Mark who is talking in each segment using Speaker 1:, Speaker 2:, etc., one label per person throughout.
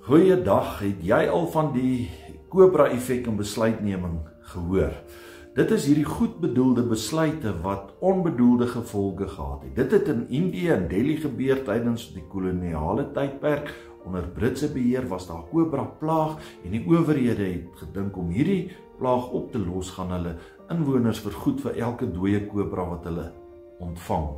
Speaker 1: Goeiedag, het jy al van die Cobra-effek in besluitneming gehoor? Dit is hierdie goed bedoelde besluite wat onbedoelde gevolge gehad het. Dit het in Indië en Delhi gebeur tydens die koloniale tydperk. Onder Britse beheer was daar Cobra-plaag en die owerhede het gedink om hierdie plaag op te los, gaan hulle inwoners vergoed vir elke dooie Cobra wat hulle ontvang.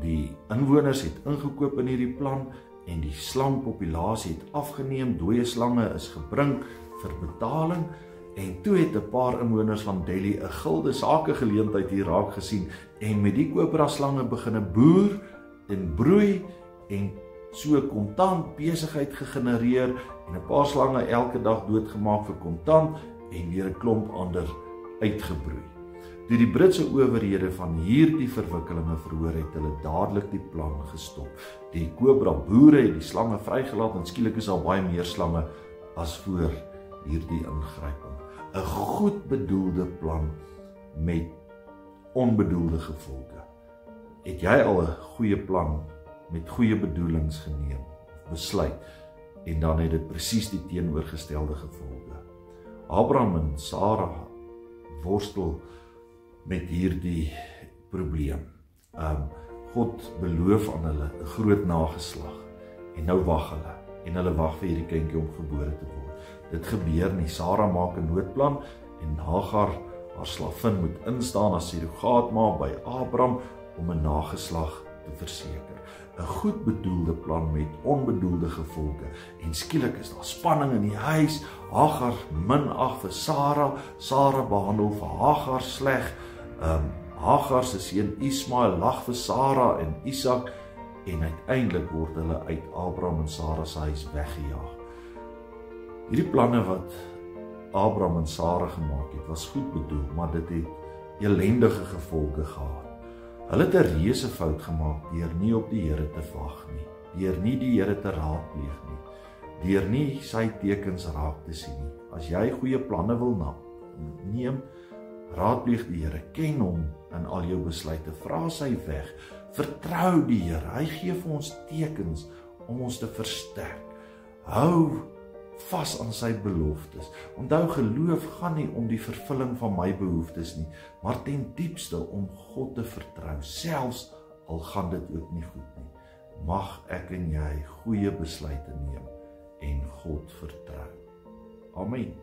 Speaker 1: Die inwoners het ingekoop in hierdie plan en die slangpopulasie het afgeneem, dooie slange is gebring vir betaling en toe het 'n paar inwoners van Delhi 'n gulde sakegeleentheid hier raak gesien en met die Cobra slange begine boer en broei en so kontant besigheid gegenereer en 'n paar slange elke dag doodgemaak vir kontant en weer 'n klomp ander uitgebroei. Toe die Britse owerhede van hierdie verwikkelinge verhoor het hulle dadelik die plan gestop. Die Cobra boere het die slange vrygelaat en skielik is daar baie meer slange as voor hierdie ingryping. 'n Goed bedoelde plan met onbedoelde gevolge. Het jy al 'n goeie plan met goeie bedoelings geneem of besluit en dan het dit presies die teenoorgestelde gevolge? Abraham en Sara worstel met hierdie probleem. God beloof aan hulle 'n groot nageslag en nou wag hulle en hulle wag vir hierdie kindjie om gebore te word. Dit gebeur nie. Sara maak 'n noodplan en Hagar, haar slavin, moet instaan as surrogaatma by Abraham om 'n nageslag te verseker. 'n Goed bedoelde plan met onbedoelde gevolge en skielik is daar spanning in die huis. Hagar minag vir Sara, Sara behandel vir Hagar sleg. Hagar se seun Ismael lag vir Sara en Isak en uiteindelik word hulle uit Abraham en Sara se huis weggejaag. Hierdie planne wat Abraham en Sara gemaak het, was goed bedoel, maar dit het elendige gevolge gehad. Hulle het 'n reuse fout gemaak deur nie op die Here te wag nie, deur nie die Here te raadpleeg nie, deur nie sy tekens raak te sien nie. As jy goeie planne wil neem, raadpleeg die Here, ken hom in al jou besluite, vra sy weg, vertrou die Here, hy gee vir ons tekens om ons te versterk. Hou vas aan sy beloftes. Onthou, geloof gaan nie om die vervulling van my behoeftes nie, maar ten diepste om God te vertrou, selfs al gaan dit ook nie goed nie. Mag ek en jy goeie besluite neem en God vertrou. Amen.